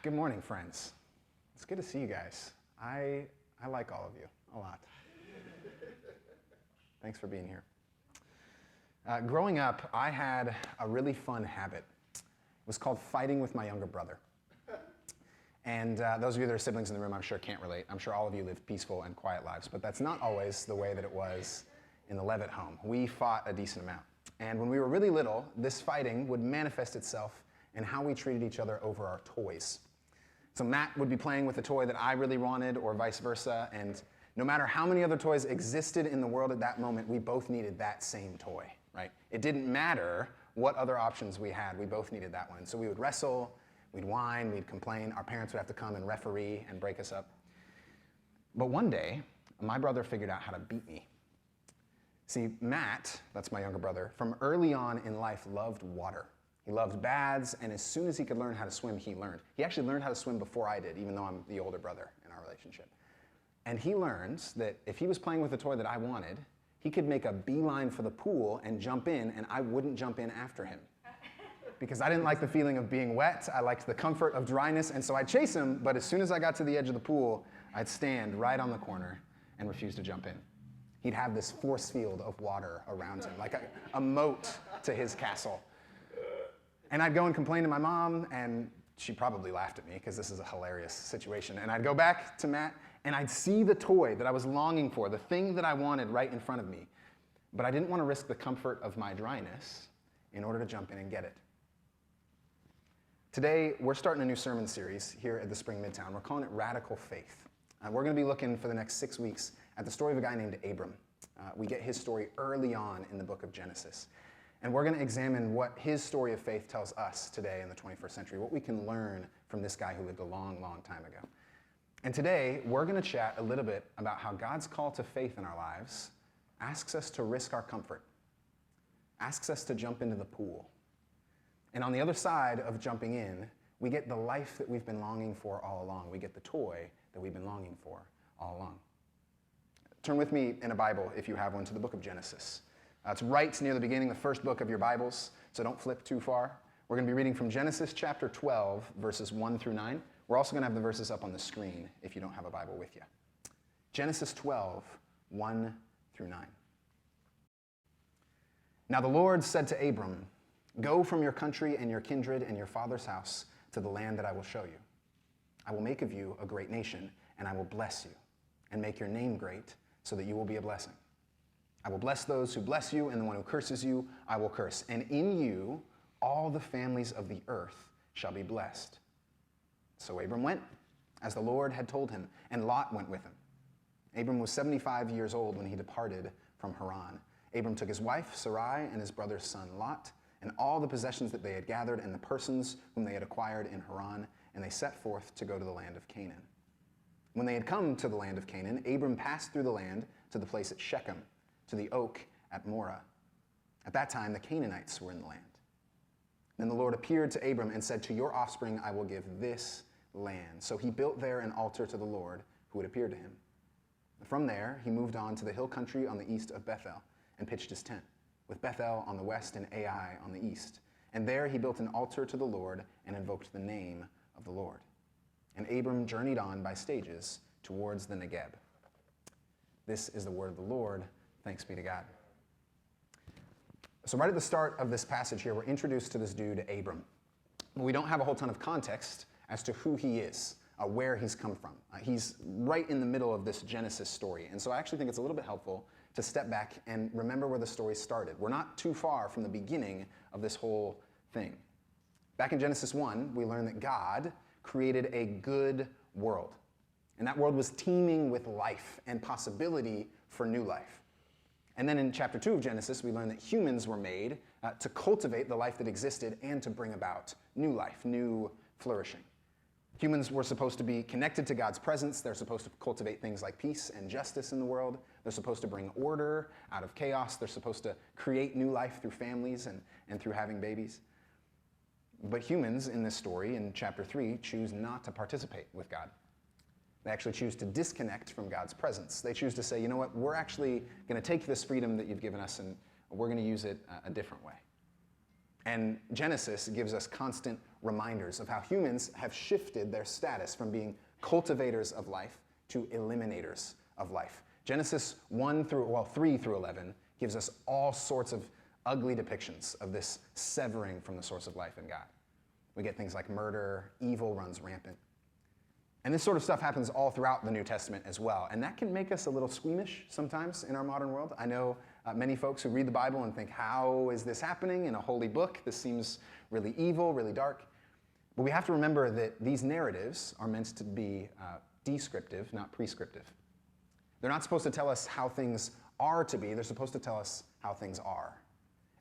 Good morning, friends. It's good to see you guys. I like all of you a lot. Thanks for being here. Growing up, I had a really fun habit. It was called fighting with my younger brother. And those of you that are siblings in the room, I'm sure can't relate. I'm sure all of you live peaceful and quiet lives, but that's not always the way that it was in the Leavitt home. We fought a decent amount. And when we were really little, this fighting would manifest itself in how we treated each other over our toys. So Matt would be playing with a toy that I really wanted, or vice versa, and no matter how many other toys existed in the world at that moment, we both needed that same toy, right? It didn't matter what other options we had, we both needed that one. So we would wrestle, we'd whine, we'd complain, our parents would have to come and referee and break us up. But one day, my brother figured out how to beat me. See, Matt, that's my younger brother, from early on in life loved water. He loved baths, and as soon as he could learn how to swim, he learned. He actually learned how to swim before I did, even though I'm the older brother in our relationship. And he learned that if he was playing with a toy that I wanted, he could make a beeline for the pool and jump in, and I wouldn't jump in after him. Because I didn't like the feeling of being wet, I liked the comfort of dryness, and so I'd chase him, but as soon as I got to the edge of the pool, I'd stand right on the corner and refuse to jump in. He'd have this force field of water around him, like a moat to his castle. And I'd go and complain to my mom, and she probably laughed at me because this is a hilarious situation. And I'd go back to Matt, and I'd see the toy that I was longing for, the thing that I wanted right in front of me. But I didn't want to risk the comfort of my dryness in order to jump in and get it. Today, we're starting a new sermon series here at the Spring Midtown. We're calling it Radical Faith. We're going to be looking for the next 6 weeks at the story of a guy named Abram. We get his story early on in the book of Genesis. And we're going to examine what his story of faith tells us today in the 21st century, what we can learn from this guy who lived a long, long time ago. And today, we're going to chat a little bit about how God's call to faith in our lives asks us to risk our comfort, asks us to jump into the pool. And on the other side of jumping in, we get the life that we've been longing for all along. We get the toy that we've been longing for all along. Turn with me in a Bible, if you have one, to the book of Genesis. It's right near the beginning, the first book of your Bibles, so don't flip too far. We're going to be reading from Genesis chapter 12, verses 1 through 9. We're also going to have the verses up on the screen if you don't have a Bible with you. Genesis 12, 1 through 9. Now the Lord said to Abram, "Go from your country and your kindred and your father's house to the land that I will show you. I will make of you a great nation, and I will bless you, and make your name great, so that you will be a blessing. I will bless those who bless you, and the one who curses you, I will curse. And in you, all the families of the earth shall be blessed." So Abram went, as the Lord had told him, and Lot went with him. Abram was 75 years old when he departed from Haran. Abram took his wife, Sarai, and his brother's son, Lot, and all the possessions that they had gathered, and the persons whom they had acquired in Haran, and they set forth to go to the land of Canaan. When they had come to the land of Canaan, Abram passed through the land to the place at Shechem, to the oak at Morah. At that time, the Canaanites were in the land. Then the Lord appeared to Abram and said, "To your offspring I will give this land." So he built there an altar to the Lord who had appeared to him. From there, he moved on to the hill country on the east of Bethel and pitched his tent, with Bethel on the west and Ai on the east. And there he built an altar to the Lord and invoked the name of the Lord. And Abram journeyed on by stages towards the Negeb. This is the word of the Lord. Thanks be to God. So right at the start of this passage here, we're introduced to this dude, Abram. We don't have a whole ton of context as to who he is, where he's come from. He's right in the middle of this Genesis story. And so I actually think it's a little bit helpful to step back and remember where the story started. We're not too far from the beginning of this whole thing. Back in Genesis 1, we learn that God created a good world. And that world was teeming with life and possibility for new life. And then in chapter 2 of Genesis, we learn that humans were made to cultivate the life that existed and to bring about new life, new flourishing. Humans were supposed to be connected to God's presence. They're supposed to cultivate things like peace and justice in the world. They're supposed to bring order out of chaos. They're supposed to create new life through families and through having babies. But humans in this story, in chapter 3, choose not to participate with God. They actually choose to disconnect from God's presence. They choose to say, you know what, we're actually going to take this freedom that you've given us and we're going to use it a different way. And Genesis gives us constant reminders of how humans have shifted their status from being cultivators of life to eliminators of life. Genesis 3 through 11 gives us all sorts of ugly depictions of this severing from the source of life in God. We get things like murder, evil runs rampant. And this sort of stuff happens all throughout the New Testament as well. And that can make us a little squeamish sometimes in our modern world. I know many folks who read the Bible and think, how is this happening in a holy book? This seems really evil, really dark. But we have to remember that these narratives are meant to be descriptive, not prescriptive. They're not supposed to tell us how things are to be. They're supposed to tell us how things are.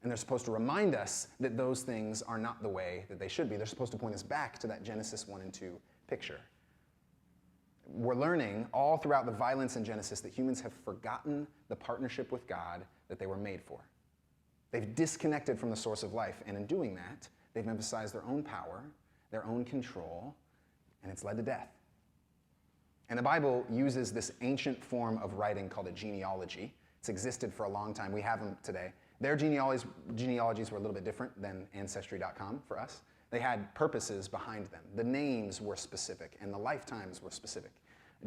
And they're supposed to remind us that those things are not the way that they should be. They're supposed to point us back to that Genesis 1 and 2 picture. We're learning all throughout the violence in Genesis that humans have forgotten the partnership with God that they were made for. They've disconnected from the source of life, and in doing that, they've emphasized their own power, their own control, and it's led to death. And the Bible uses this ancient form of writing called a genealogy. It's existed for a long time. We have them today. Their genealogies were a little bit different than Ancestry.com for us. They had purposes behind them. The names were specific, and the lifetimes were specific.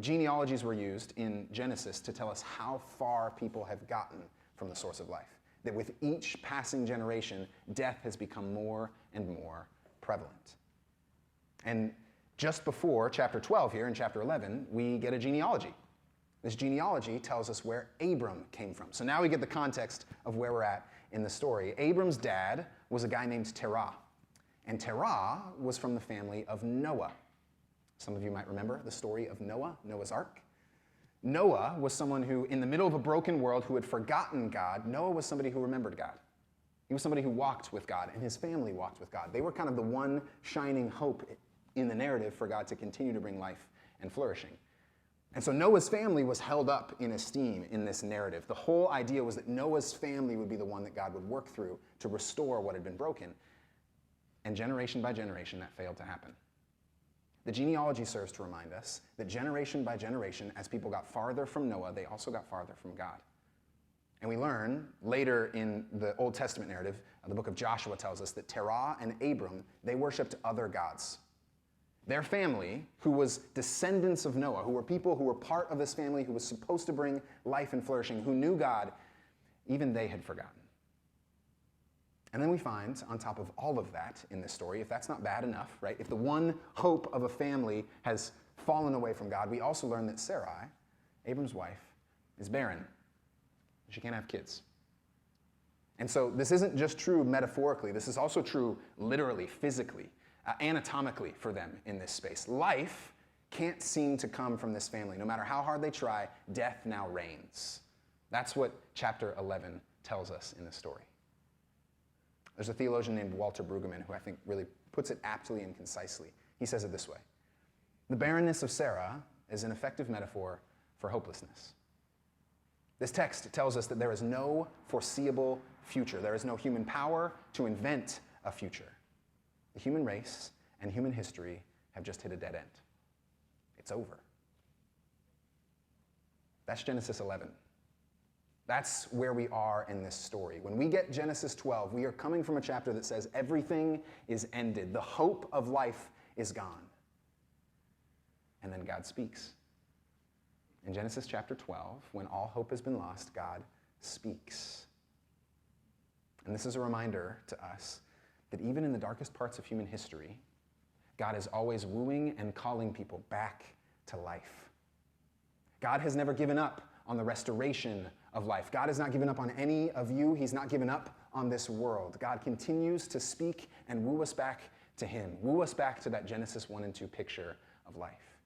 Genealogies were used in Genesis to tell us how far people have gotten from the source of life. That with each passing generation, death has become more and more prevalent. And just before chapter 12 here, in chapter 11, we get a genealogy. This genealogy tells us where Abram came from. So now we get the context of where we're at in the story. Abram's dad was a guy named Terah. And Terah was from the family of Noah. Some of you might remember the story of Noah, Noah's Ark. Noah was someone who, in the middle of a broken world, who had forgotten God. Noah was somebody who remembered God. He was somebody who walked with God, and his family walked with God. They were kind of the one shining hope in the narrative for God to continue to bring life and flourishing. And so Noah's family was held up in esteem in this narrative. The whole idea was that Noah's family would be the one that God would work through to restore what had been broken. And generation by generation, that failed to happen. The genealogy serves to remind us that generation by generation, as people got farther from Noah, they also got farther from God. And we learn later in the Old Testament narrative, the book of Joshua tells us that Terah and Abram, they worshiped other gods. Their family, who was descendants of Noah, who were people who were part of this family, who was supposed to bring life and flourishing, who knew God, even they had forgotten. And then we find, on top of all of that in this story, if that's not bad enough, right? If the one hope of a family has fallen away from God, we also learn that Sarai, Abram's wife, is barren. She can't have kids. And so this isn't just true metaphorically. This is also true literally, physically, anatomically for them in this space. Life can't seem to come from this family. No matter how hard they try, death now reigns. That's what chapter 11 tells us in the story. There's a theologian named Walter Brueggemann who I think really puts it aptly and concisely. He says it this way: the barrenness of Sarah is an effective metaphor for hopelessness. This text tells us that there is no foreseeable future. There is no human power to invent a future. The human race and human history have just hit a dead end. It's over. That's Genesis 11. That's where we are in this story. When we get Genesis 12, we are coming from a chapter that says everything is ended. The hope of life is gone. And then God speaks. In Genesis chapter 12, when all hope has been lost, God speaks. And this is a reminder to us that even in the darkest parts of human history, God is always wooing and calling people back to life. God has never given up on the restoration of life. God has not given up on any of you. He's not given up on this world. God continues to speak and woo us back to him. Woo us back to that Genesis 1 and 2 picture of life.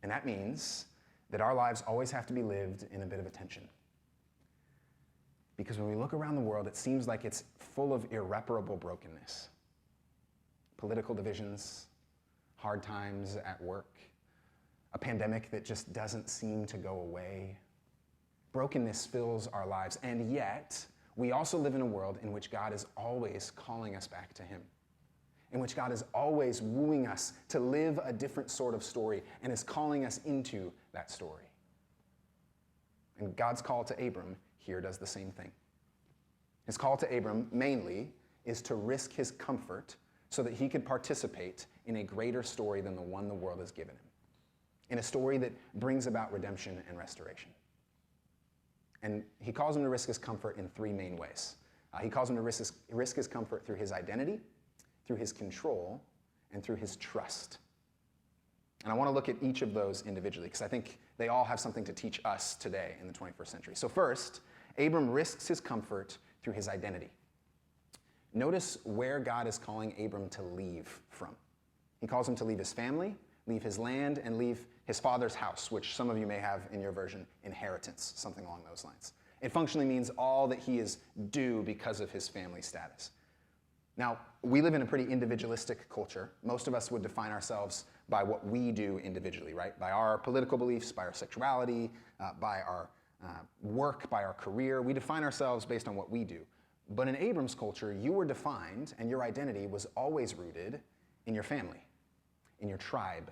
And that means that our lives always have to be lived in a bit of a tension. Because when we look around the world, it seems like it's full of irreparable brokenness. Political divisions, hard times at work, a pandemic that just doesn't seem to go away. Brokenness fills our lives, and yet we also live in a world in which God is always calling us back to him, in which God is always wooing us to live a different sort of story and is calling us into that story. And God's call to Abram here does the same thing. His call to Abram mainly is to risk his comfort so that he could participate in a greater story than the one the world has given him, in a story that brings about redemption and restoration. And he calls him to risk his comfort in three main ways. He calls him to risk his comfort through his identity, through his control, and through his trust. And I want to look at each of those individually because I think they all have something to teach us today in the 21st century. So first, Abram risks his comfort through his identity. Notice where God is calling Abram to leave from. He calls him to leave his family, leave his land, and leave his father's house, which some of you may have in your version, inheritance, something along those lines. It functionally means all that he is due because of his family status. Now, we live in a pretty individualistic culture. Most of us would define ourselves by what we do individually, right? By our political beliefs, by our sexuality, by our work, by our career. We define ourselves based on what we do. But in Abram's culture, you were defined and your identity was always rooted in your family, in your tribe.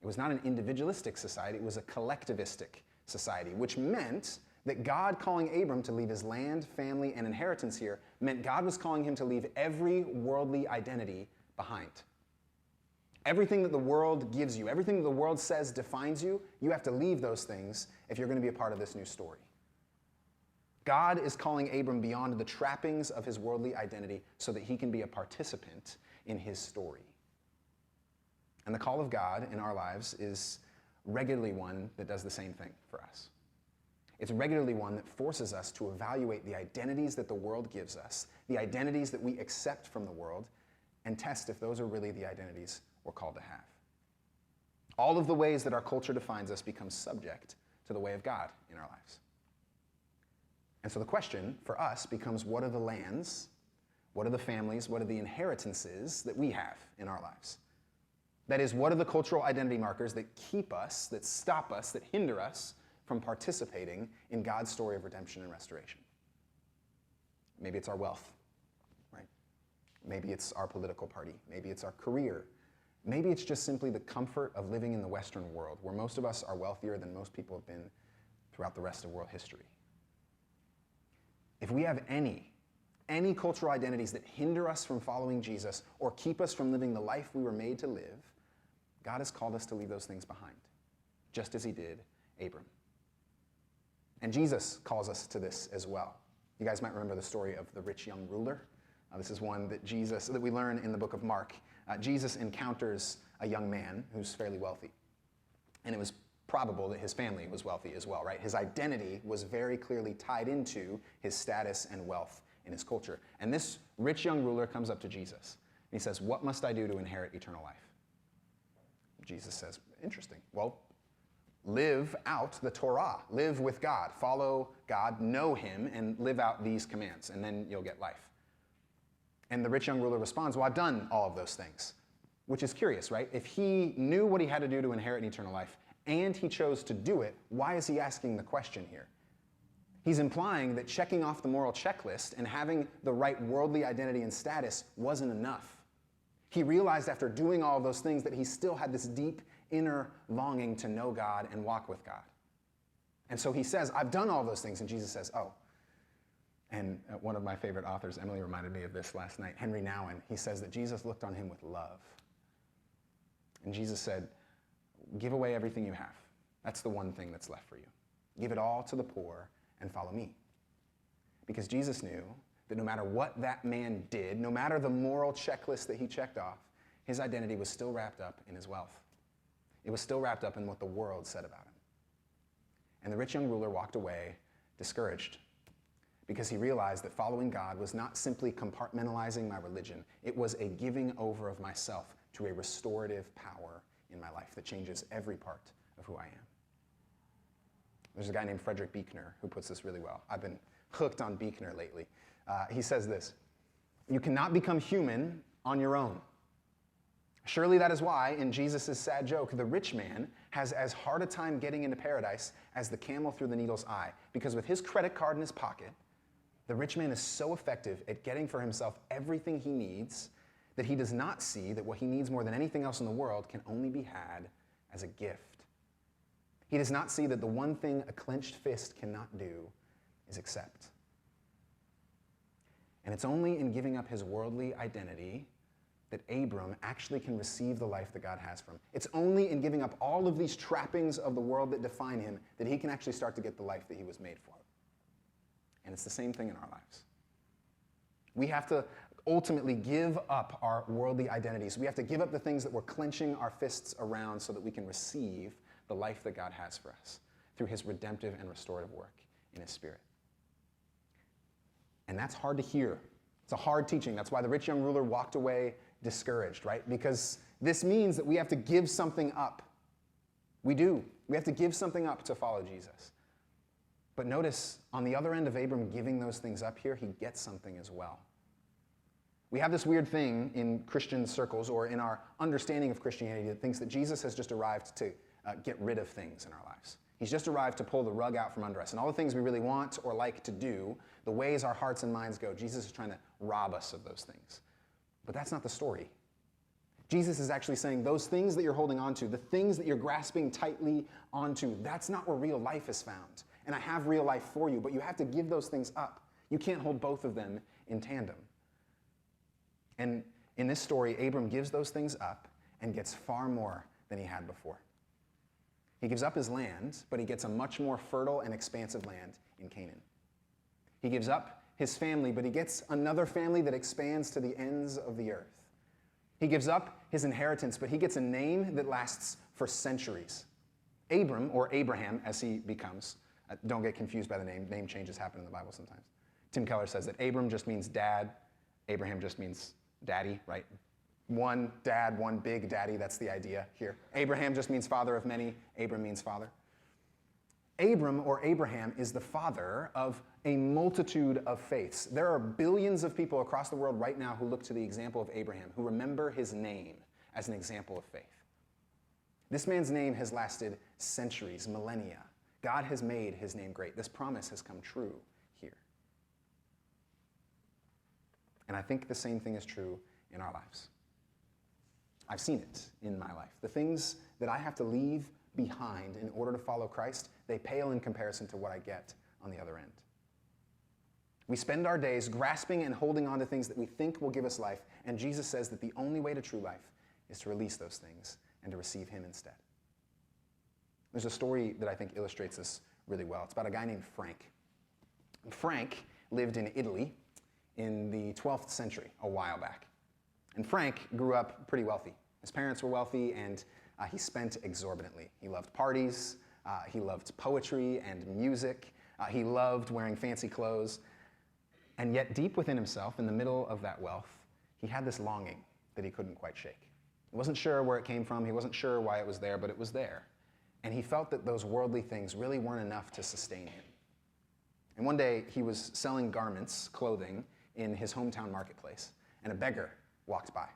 It was not an individualistic society, it was a collectivistic society, which meant that God calling Abram to leave his land, family, and inheritance here meant God was calling him to leave every worldly identity behind. Everything that the world gives you, everything that the world says defines you, you have to leave those things if you're going to be a part of this new story. God is calling Abram beyond the trappings of his worldly identity so that he can be a participant in his story. And the call of God in our lives is regularly one that does the same thing for us. It's regularly one that forces us to evaluate the identities that the world gives us, the identities that we accept from the world, and test if those are really the identities we're called to have. All of the ways that our culture defines us become subject to the way of God in our lives. And so the question for us becomes, what are the lands, what are the families, what are the inheritances that we have in our lives? That is, what are the cultural identity markers that keep us, that stop us, that hinder us from participating in God's story of redemption and restoration? Maybe it's our wealth, right? Maybe it's our political party. Maybe it's our career. Maybe it's just simply the comfort of living in the Western world, where most of us are wealthier than most people have been throughout the rest of world history. If we have any cultural identities that hinder us from following Jesus or keep us from living the life we were made to live, God has called us to leave those things behind, just as he did Abram. And Jesus calls us to this as well. You guys might remember the story of the rich young ruler. This is one that we learn in the book of Mark. Jesus encounters a young man who's fairly wealthy. And it was probable that his family was wealthy as well, right? His identity was very clearly tied into his status and wealth in his culture. And this rich young ruler comes up to Jesus. And he says, "What must I do to inherit eternal life?" Jesus says, "Interesting. Well, live out the Torah. Live with God. Follow God, know him, and live out these commands, and then you'll get life." And the rich young ruler responds, "Well, I've done all of those things," which is curious, right? If he knew what he had to do to inherit eternal life, and he chose to do it, why is he asking the question here? He's implying that checking off the moral checklist and having the right worldly identity and status wasn't enough. He realized after doing all of those things that he still had this deep inner longing to know God and walk with God. And so he says, "I've done all those things," and Jesus says, "Oh." And one of my favorite authors, Emily, reminded me of this last night, Henry Nouwen. He says that Jesus looked on him with love. And Jesus said, "Give away everything you have. That's the one thing that's left for you. Give it all to the poor and follow me." Because Jesus knew that no matter what that man did, no matter the moral checklist that he checked off, his identity was still wrapped up in his wealth. It was still wrapped up in what the world said about him. And the rich young ruler walked away discouraged because he realized that following God was not simply compartmentalizing my religion. It was a giving over of myself to a restorative power in my life that changes every part of who I am. There's a guy named Frederick Buechner who puts this really well. I've been hooked on Buechner lately. He says this: "You cannot become human on your own. Surely that is why, in Jesus' sad joke, the rich man has as hard a time getting into paradise as the camel through the needle's eye, because with his credit card in his pocket, the rich man is so effective at getting for himself everything he needs that he does not see that what he needs more than anything else in the world can only be had as a gift. He does not see that the one thing a clenched fist cannot do is accept. And it's only in giving up his worldly identity that Abram actually can receive the life that God has for him. It's only in giving up all of these trappings of the world that define him that he can actually start to get the life that he was made for. And it's the same thing in our lives. We have to ultimately give up our worldly identities. We have to give up the things that we're clenching our fists around so that we can receive the life that God has for us through his redemptive and restorative work in his Spirit. And that's hard to hear. It's a hard teaching. That's why the rich young ruler walked away discouraged, right? Because this means that we have to give something up. We do. We have to give something up to follow Jesus. But notice, on the other end of Abram giving those things up here, he gets something as well. We have this weird thing in Christian circles or in our understanding of Christianity that thinks that Jesus has just arrived to get rid of things in our lives. He's just arrived to pull the rug out from under us. And all the things we really want or like to do, the ways our hearts and minds go, Jesus is trying to rob us of those things. But that's not the story. Jesus is actually saying those things that you're holding on to, the things that you're grasping tightly onto, that's not where real life is found. And I have real life for you, but you have to give those things up. You can't hold both of them in tandem. And in this story, Abram gives those things up and gets far more than he had before. He gives up his land, but he gets a much more fertile and expansive land in Canaan. He gives up his family, but he gets another family that expands to the ends of the earth. He gives up his inheritance, but he gets a name that lasts for centuries. Abram, or Abraham, as he becomes. Don't get confused by the name. Name changes happen in the Bible sometimes. Tim Keller says that Abram just means dad. Abraham just means daddy, right? One dad, one big daddy, that's the idea here. Abraham just means father of many. Abram means father. Abram, or Abraham, is the father of a multitude of faiths. There are billions of people across the world right now who look to the example of Abraham, who remember his name as an example of faith. This man's name has lasted centuries, millennia. God has made his name great. This promise has come true here. And I think the same thing is true in our lives. I've seen it in my life. The things that I have to leave behind in order to follow Christ, they pale in comparison to what I get on the other end. We spend our days grasping and holding on to things that we think will give us life, and Jesus says that the only way to true life is to release those things and to receive him instead. There's a story that I think illustrates this really well. It's about a guy named Frank. Frank lived in Italy in the 12th century, a while back. And Frank grew up pretty wealthy. His parents were wealthy, and he spent exorbitantly. He loved parties, he loved poetry and music, he loved wearing fancy clothes, and yet deep within himself, in the middle of that wealth, he had this longing that he couldn't quite shake. He wasn't sure where it came from, he wasn't sure why it was there, but it was there. And he felt that those worldly things really weren't enough to sustain him. And one day, he was selling garments, clothing, in his hometown marketplace, and a beggar walked by.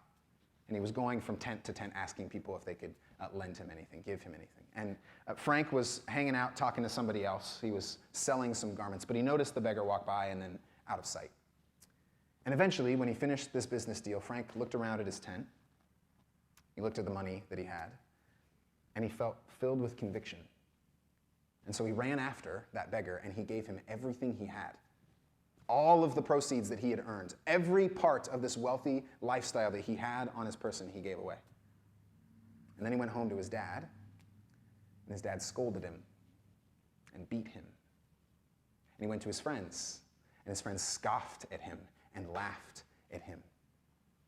And he was going from tent to tent asking people if they could lend him anything, give him anything. And Frank was hanging out talking to somebody else. He was selling some garments, but he noticed the beggar walk by and then out of sight. And eventually, when he finished this business deal, Frank looked around at his tent. He looked at the money that he had, and he felt filled with conviction. And so he ran after that beggar, and he gave him everything he had. All of the proceeds that he had earned, every part of this wealthy lifestyle that he had on his person, he gave away. And then he went home to his dad, and his dad scolded him and beat him. And he went to his friends, and his friends scoffed at him and laughed at him.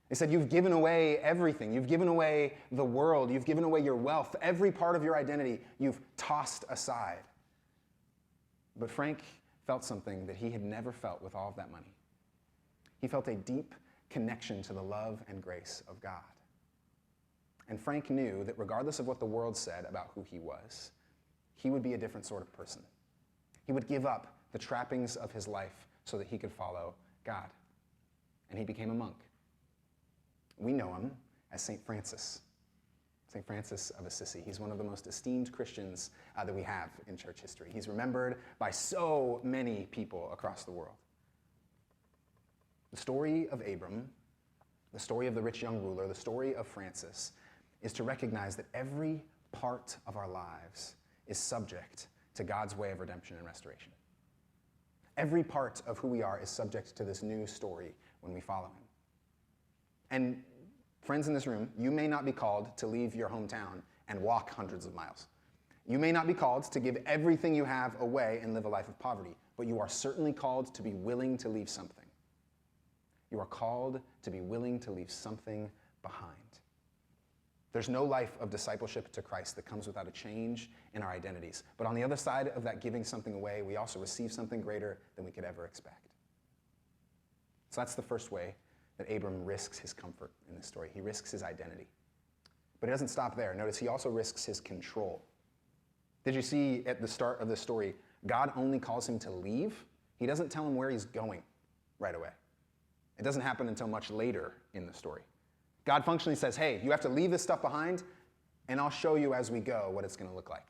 They said, "You've given away everything. You've given away the world. You've given away your wealth. Every part of your identity you've tossed aside." But Frank felt something that he had never felt with all of that money. He felt a deep connection to the love and grace of God. And Frank knew that regardless of what the world said about who he was, he would be a different sort of person. He would give up the trappings of his life so that he could follow God. And he became a monk. We know him as St. Francis. St. Francis of Assisi. He's one of the most esteemed Christians that we have in church history. He's remembered by so many people across the world. The story of Abram, the story of the rich young ruler, the story of Francis, is to recognize that every part of our lives is subject to God's way of redemption and restoration. Every part of who we are is subject to this new story when we follow him. And Friends in this room, you may not be called to leave your hometown and walk hundreds of miles. You may not be called to give everything you have away and live a life of poverty, but you are certainly called to be willing to leave something. You are called to be willing to leave something behind. There's no life of discipleship to Christ that comes without a change in our identities. But on the other side of that giving something away, we also receive something greater than we could ever expect. So that's the first way that Abram risks his comfort in this story. He risks his identity. But he doesn't stop there. Notice he also risks his control. Did you see at the start of the story, God only calls him to leave? He doesn't tell him where he's going right away. It doesn't happen until much later in the story. God functionally says, hey, you have to leave this stuff behind, and I'll show you as we go what it's going to look like.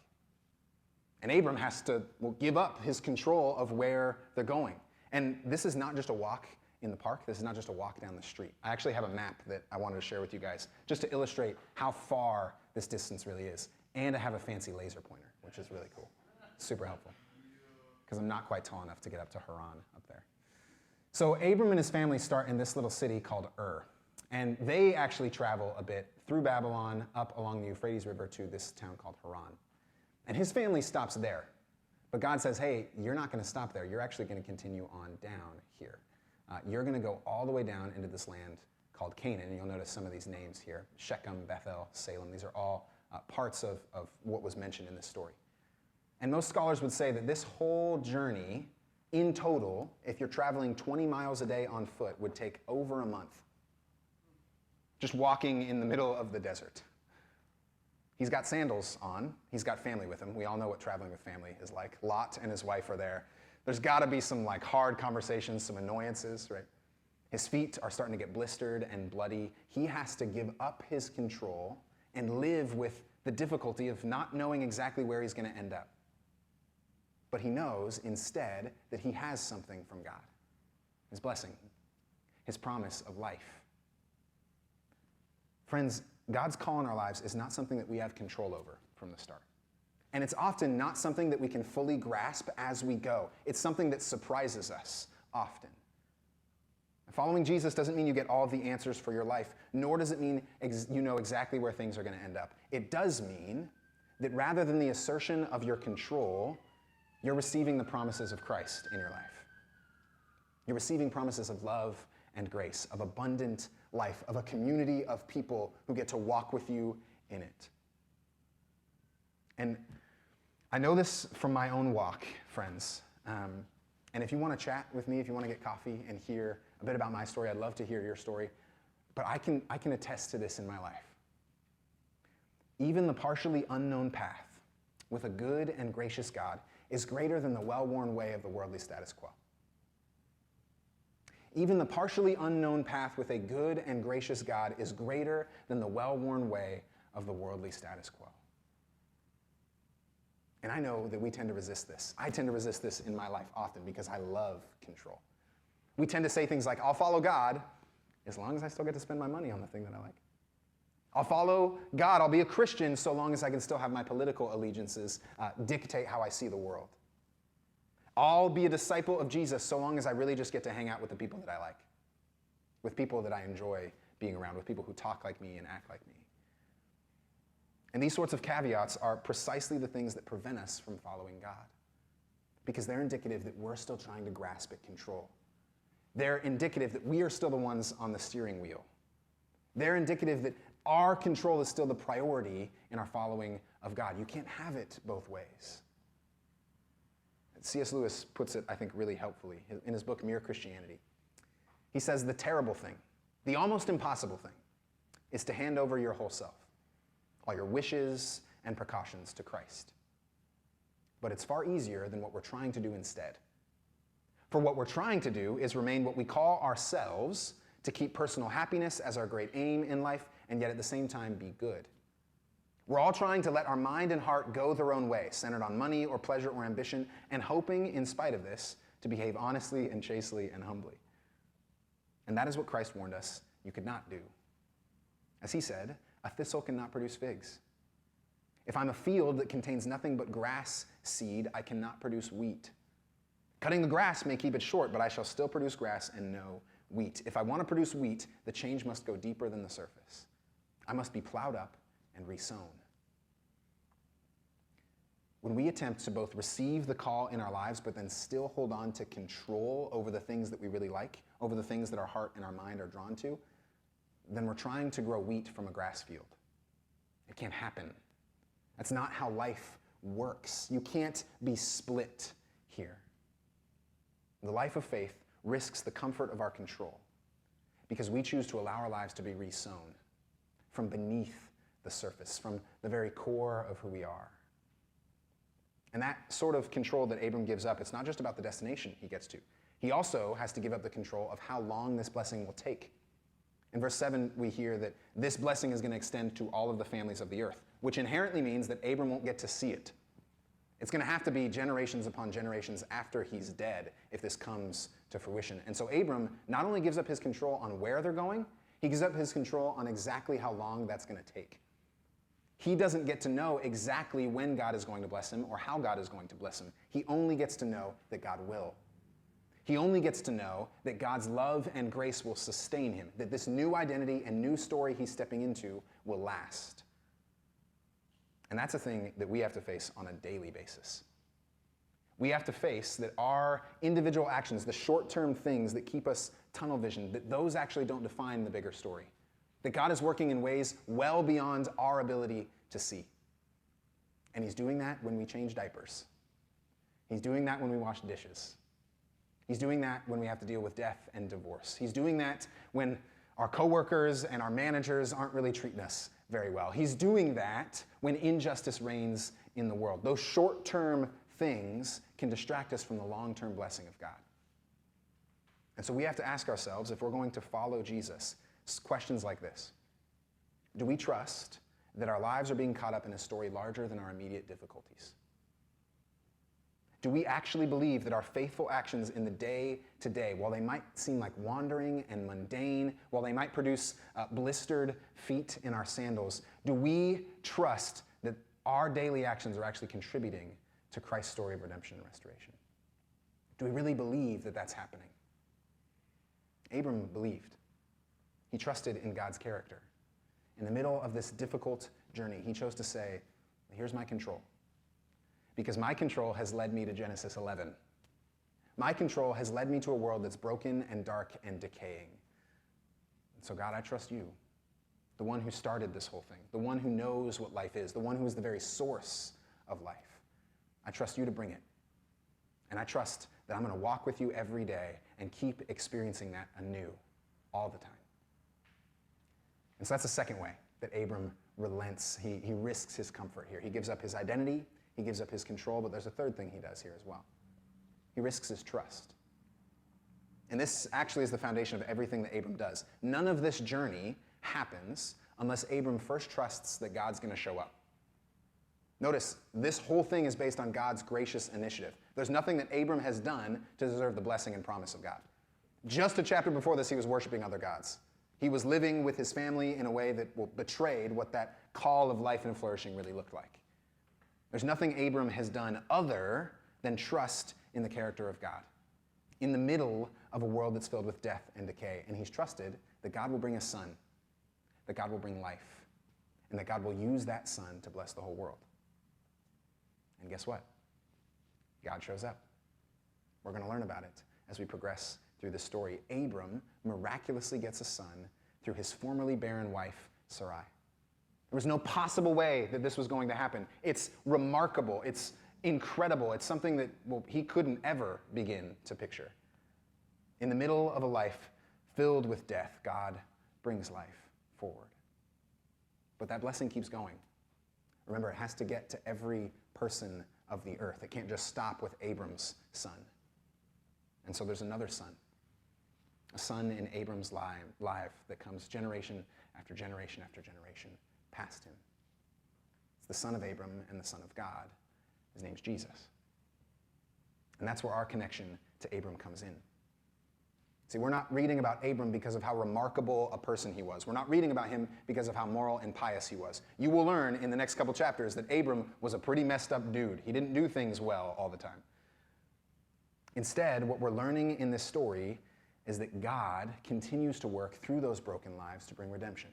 And Abram has to give up his control of where they're going. And this is not just a walk in the park. This is not just a walk down the street. I actually have a map that I wanted to share with you guys just to illustrate how far this distance really is. And I have a fancy laser pointer, which is really cool. Super helpful. Because I'm not quite tall enough to get up to Haran up there. So Abram and his family start in this little city called Ur. And they actually travel a bit through Babylon up along the Euphrates River to this town called Haran. And his family stops there. But God says, hey, you're not going to stop there. You're actually going to continue on down here. You're going to go all the way down into this land called Canaan. And you'll notice some of these names here. Shechem, Bethel, Salem. These are all parts of what was mentioned in this story. And most scholars would say that this whole journey, in total, if you're traveling 20 miles a day on foot, would take over a month. Just walking in the middle of the desert. He's got sandals on. He's got family with him. We all know what traveling with family is like. Lot and his wife are there. There's got to be some hard conversations, some annoyances, right? His feet are starting to get blistered and bloody. He has to give up his control and live with the difficulty of not knowing exactly where he's going to end up. But he knows instead that he has something from God. His blessing, his promise of life. Friends, God's call in our lives is not something that we have control over from the start. And it's often not something that we can fully grasp as we go. It's something that surprises us often. Following Jesus doesn't mean you get all of the answers for your life, nor does it mean you know exactly where things are going to end up. It does mean that rather than the assertion of your control, you're receiving the promises of Christ in your life. You're receiving promises of love and grace, of abundant life, of a community of people who get to walk with you in it. And I know this from my own walk, friends. And if you want to chat with me, if you want to get coffee and hear a bit about my story, I'd love to hear your story. But I can attest to this in my life. Even the partially unknown path with a good and gracious God is greater than the well-worn way of the worldly status quo. Even the partially unknown path with a good and gracious God is greater than the well-worn way of the worldly status quo. And I know that we tend to resist this. I tend to resist this in my life often because I love control. We tend to say things like, I'll follow God as long as I still get to spend my money on the thing that I like. I'll follow God, I'll be a Christian so long as I can still have my political allegiances dictate how I see the world. I'll be a disciple of Jesus so long as I really just get to hang out with the people that I like, with people that I enjoy being around, with people who talk like me and act like me. And these sorts of caveats are precisely the things that prevent us from following God, because they're indicative that we're still trying to grasp at control. They're indicative that we are still the ones on the steering wheel. They're indicative that our control is still the priority in our following of God. You can't have it both ways. C.S. Lewis puts it, I think, really helpfully in his book, Mere Christianity. He says, the terrible thing, the almost impossible thing, is to hand over your whole self, all your wishes and precautions to Christ. But it's far easier than what we're trying to do instead. For what we're trying to do is remain what we call ourselves, to keep personal happiness as our great aim in life, and yet at the same time be good. We're all trying to let our mind and heart go their own way, centered on money or pleasure or ambition, and hoping, in spite of this, to behave honestly and chastely and humbly. And that is what Christ warned us you could not do. As he said, a thistle cannot produce figs. If I'm a field that contains nothing but grass seed, I cannot produce wheat. Cutting the grass may keep it short, but I shall still produce grass and no wheat. If I want to produce wheat, the change must go deeper than the surface. I must be plowed up and resown. When we attempt to both receive the call in our lives, but then still hold on to control over the things that we really like, over the things that our heart and our mind are drawn to, then we're trying to grow wheat from a grass field. It can't happen. That's not how life works. You can't be split here. The life of faith risks the comfort of our control because we choose to allow our lives to be resown from beneath the surface, from the very core of who we are. And that sort of control that Abram gives up, it's not just about the destination he gets to. He also has to give up the control of how long this blessing will take. In verse 7, we hear that this blessing is going to extend to all of the families of the earth, which inherently means that Abram won't get to see it. It's going to have to be generations upon generations after he's dead if this comes to fruition. And so Abram not only gives up his control on where they're going, he gives up his control on exactly how long that's going to take. He doesn't get to know exactly when God is going to bless him or how God is going to bless him. He only gets to know that God will. He only gets to know that God's love and grace will sustain him, that this new identity and new story he's stepping into will last. And that's a thing that we have to face on a daily basis. We have to face that our individual actions, the short-term things that keep us tunnel vision, that those actually don't define the bigger story. That God is working in ways well beyond our ability to see. And he's doing that when we change diapers. He's doing that when we wash dishes. He's doing that when we have to deal with death and divorce. He's doing that when our coworkers and our managers aren't really treating us very well. He's doing that when injustice reigns in the world. Those short-term things can distract us from the long-term blessing of God. And so we have to ask ourselves, if we're going to follow Jesus, questions like this. Do we trust that our lives are being caught up in a story larger than our immediate difficulties? Do we actually believe that our faithful actions in the day-to-day, while they might seem like wandering and mundane, while they might produce blistered feet in our sandals, do we trust that our daily actions are actually contributing to Christ's story of redemption and restoration? Do we really believe that that's happening? Abram believed. He trusted in God's character. In the middle of this difficult journey, he chose to say, here's my control. Because my control has led me to Genesis 11. My control has led me to a world that's broken and dark and decaying. And so God, I trust you, the one who started this whole thing, the one who knows what life is, the one who is the very source of life. I trust you to bring it. And I trust that I'm going to walk with you every day and keep experiencing that anew all the time. And so that's the second way that Abram relents. He risks his comfort here. He gives up his identity, he gives up his control, but there's a third thing he does here as well. He risks his trust. And this actually is the foundation of everything that Abram does. None of this journey happens unless Abram first trusts that God's going to show up. Notice, this whole thing is based on God's gracious initiative. There's nothing that Abram has done to deserve the blessing and promise of God. Just a chapter before this, he was worshiping other gods. He was living with his family in a way that betrayed what that call of life and flourishing really looked like. There's nothing Abram has done other than trust in the character of God in the middle of a world that's filled with death and decay. And he's trusted that God will bring a son, that God will bring life, and that God will use that son to bless the whole world. And guess what? God shows up. We're going to learn about it as we progress through the story. Abram miraculously gets a son through his formerly barren wife, Sarai. There was no possible way that this was going to happen. It's remarkable. It's incredible. It's something that he couldn't ever begin to picture. In the middle of a life filled with death, God brings life forward. But that blessing keeps going. Remember, it has to get to every person of the earth. It can't just stop with Abram's son. And so there's another son, a son in Abram's life that comes generation after generation after generation past him. It's the son of Abram and the son of God. His name's Jesus. And that's where our connection to Abram comes in. See, we're not reading about Abram because of how remarkable a person he was. We're not reading about him because of how moral and pious he was. You will learn in the next couple chapters that Abram was a pretty messed up dude. He didn't do things well all the time. Instead, what we're learning in this story is that God continues to work through those broken lives to bring redemption.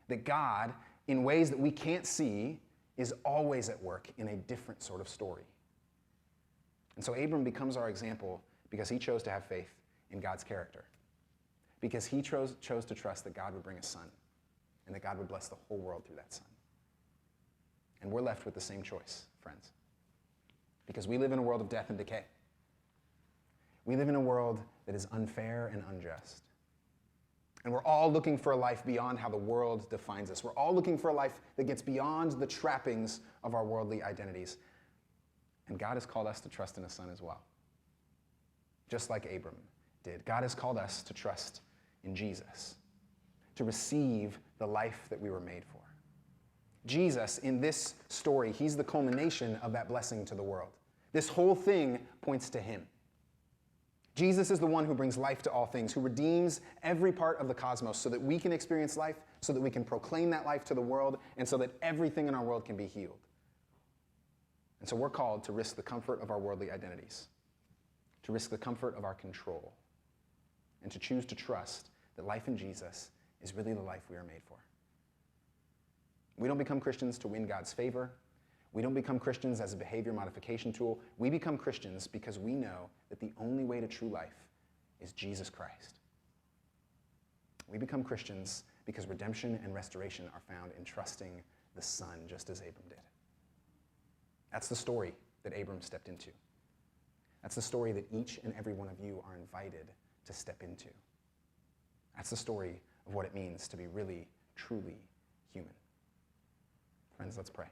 That God, in ways that we can't see, is always at work in a different sort of story. And so Abram becomes our example because he chose to have faith in God's character. Because he chose to trust that God would bring a son and that God would bless the whole world through that son. And we're left with the same choice, friends. Because we live in a world of death and decay. We live in a world that is unfair and unjust. And we're all looking for a life beyond how the world defines us. We're all looking for a life that gets beyond the trappings of our worldly identities. And God has called us to trust in a son as well. Just like Abram did. God has called us to trust in Jesus, to receive the life that we were made for. Jesus, in this story, he's the culmination of that blessing to the world. This whole thing points to him. Jesus is the one who brings life to all things, who redeems every part of the cosmos so that we can experience life, so that we can proclaim that life to the world, and so that everything in our world can be healed. And so we're called to risk the comfort of our worldly identities, to risk the comfort of our control, and to choose to trust that life in Jesus is really the life we are made for. We don't become Christians to win God's favor. We don't become Christians as a behavior modification tool. We become Christians because we know that the only way to true life is Jesus Christ. We become Christians because redemption and restoration are found in trusting the Son, just as Abram did. That's the story that Abram stepped into. That's the story that each and every one of you are invited to step into. That's the story of what it means to be really, truly human. Friends, let's pray.